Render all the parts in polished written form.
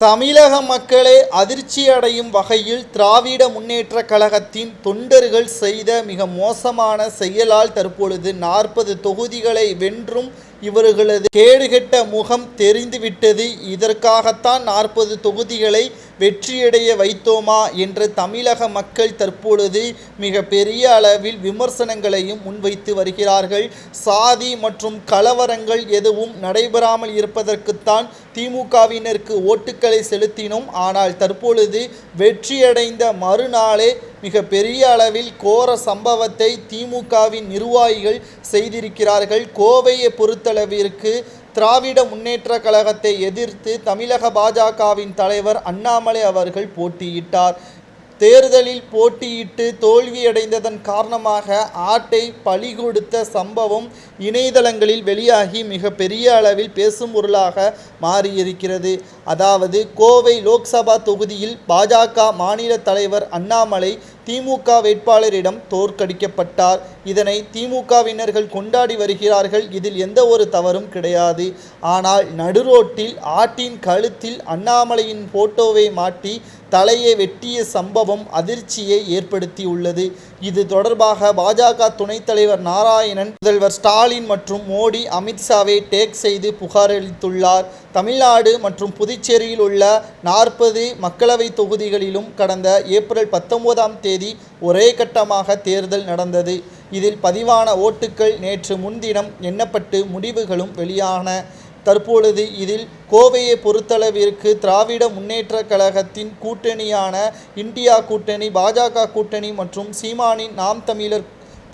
தமிழக மக்களை அதிர்ச்சியடையும் வகையில் திராவிட முன்னேற்றக் கழகத்தின் தொண்டர்கள் செய்த மிக மோசமான செயலால் தற்பொழுது 40 தொகுதிகளை வென்றும் இவர்களது கேடுகெட்ட முகம் தெரிந்துவிட்டது. இதற்காகத்தான் 40 தொகுதிகளை வெற்றியடைய வைத்தோமா என்று தமிழக மக்கள் தற்பொழுது மிக பெரிய அளவில் விமர்சனங்களையும் முன்வைத்து வருகிறார்கள். சாதி மற்றும் கலவரங்கள் எதுவும் நடைபெறாமல் இருப்பதற்குத்தான் திமுகவினருக்கு ஓட்டுக்களை செலுத்தினோம். ஆனால் தற்பொழுது வெற்றியடைந்த மறுநாளே மிக பெரிய அளவில் கோர சம்பவத்தை திமுகவின் நிர்வாகிகள் செய்திருக்கிறார்கள். கோவையை பொறுத்தளவிற்கு திராவிட முன்னேற்றக் கழகத்தை எதிர்த்து தமிழக பாஜகவின் தலைவர் அண்ணாமலை அவர்கள் போட்டியிட்டார். தேர்தலில் போட்டியிட்டு தோல்வியடைந்ததன் காரணமாக ஆட்டை பலி கொடுத்த சம்பவம் இணையதளங்களில் வெளியாகி மிக பெரிய அளவில் பேசும் பொருளாக மாறியிருக்கிறது. அதாவது கோவை லோக்சபா தொகுதியில் பாஜக மாநில தலைவர் அண்ணாமலை திமுக வேட்பாளரிடம் தோற்கடிக்கப்பட்டார். இதனை திமுகவினர்கள் கொண்டாடி வருகிறார்கள். இதில் எந்த ஒரு தவறும் கிடையாது. ஆனால் நடுரோட்டில் ஆட்டின் கழுத்தில் அண்ணாமலையின் போட்டோவை மாட்டி தலையை வெட்டிய சம்பவம் அதிர்ச்சியை ஏற்படுத்தியுள்ளது. இது தொடர்பாக பாஜக துணைத் தலைவர் நாராயணன் முதல்வர் ஸ்டாலின் மற்றும் மோடி அமித்ஷாவை டேக் செய்து புகார் அளித்துள்ளார். தமிழ்நாடு மற்றும் புதுச்சேரியில் உள்ள 40 மக்களவை தொகுதிகளிலும் கடந்த ஏப்ரல் 19ஆம் தேதி ஒரே கட்டமாக தேர்தல் நடந்தது. இதில் பதிவான ஓட்டுக்கள் நேற்று முன்தினம் எண்ணப்பட்டு முடிவுகளும் வெளியான தற்பொழுது இதில் கோவையை பொறுத்தளவிற்கு திராவிட முன்னேற்றக் கழகத்தின் கூட்டணியான இந்தியா கூட்டணி, பாஜக கூட்டணி மற்றும் சீமானின் நாம் தமிழர்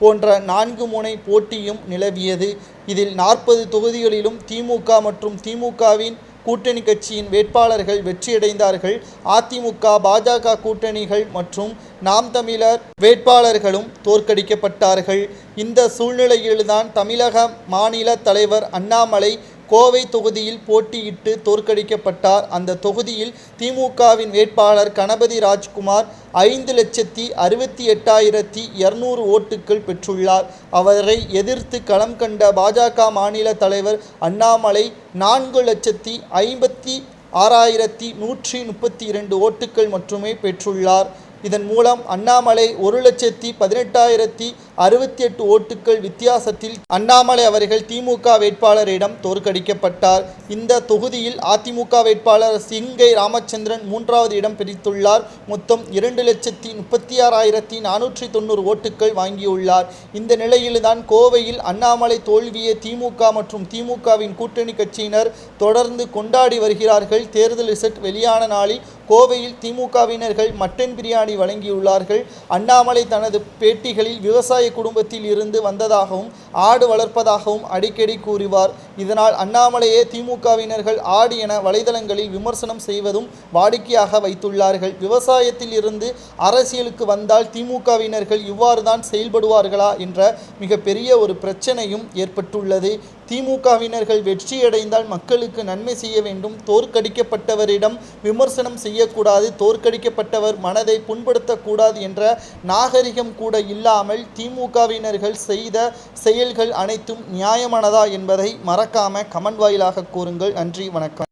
போன்ற 4 முனை போட்டியும் நிலவியது. இதில் 40 தொகுதிகளிலும் திமுக மற்றும் திமுகவின் கூட்டணி கட்சியின் வேட்பாளர்கள் வெற்றியடைந்தார்கள். அதிமுக, பாஜக கூட்டணிகள் மற்றும் நாம் தமிழர் வேட்பாளர்களும் தோற்கடிக்கப்பட்டார்கள். இந்த சூழ்நிலையில்தான் தமிழக மாநில தலைவர் அண்ணாமலை கோவை தொகுதியில் போட்டியிட்டு தோற்கடிக்கப்பட்டார். அந்த தொகுதியில் திமுகவின் வேட்பாளர் கணபதி ராஜ்குமார் 5,68,200 ஓட்டுக்கள் பெற்றுள்ளார். அவரை எதிர்த்து களம் கண்ட பாஜக மாநில தலைவர் அண்ணாமலை 4,56,132 ஓட்டுக்கள் மட்டுமே பெற்றுள்ளார். இதன் மூலம் அண்ணாமலை 1,18,068 ஓட்டுக்கள் வித்தியாசத்தில் அண்ணாமலை அவர்கள் திமுக வேட்பாளரிடம் தோற்கடிக்கப்பட்டார். இந்த தொகுதியில் அதிமுக வேட்பாளர் சிங்கை ராமச்சந்திரன் 3வது இடம் பிடித்துள்ளார். மொத்தம் 2,36,490 ஓட்டுக்கள் வாங்கியுள்ளார். இந்த நிலையில்தான் கோவையில் அண்ணாமலை தோல்வியை திமுக மற்றும் திமுகவின் கூட்டணி கட்சியினர் தொடர்ந்து கொண்டாடி வருகிறார்கள். தேர்தல் ரிசல்ட் வெளியான நாளில் கோவையில் திமுகவினர்கள் மட்டன் பிரியாணி வழங்கியுள்ளார்கள். அண்ணாமலை தனது பேட்டிகளில் விவசாய குடும்பத்தில் இருந்து வந்ததாகவும் ஆடு வளர்ப்பதாகவும் அடிக்கடி கூறுவார். இதனால் அண்ணாமலையே திமுகவினர்கள் ஆடு என வலைதளங்களில் விமர்சனம் செய்வதும் வாடிக்கையாக வைத்துள்ளார்கள். விவசாயத்தில் இருந்து அரசியலுக்கு வந்தால் திமுகவினர்கள் இவ்வாறு தான் செயல்படுவார்களா என்ற மிகப்பெரிய ஒரு பிரச்சனையும் ஏற்பட்டுள்ளது. திமுகவினர்கள் வெற்றியடைந்தால் மக்களுக்கு நன்மை செய்ய வேண்டும். தோற்கடிக்கப்பட்டவரிடம் விமர்சனம் செய்யக்கூடாது. தோற்கடிக்கப்பட்டவர் மனதை புண்படுத்தக்கூடாது என்ற நாகரிகம் கூட இல்லாமல் திமுகவினர்கள் செய்த செயல்கள் அனைத்தும் நியாயமானதா என்பதை மறக்காம கமெண்ட் வாயிலாக கூறுங்கள். நன்றி, வணக்கம்.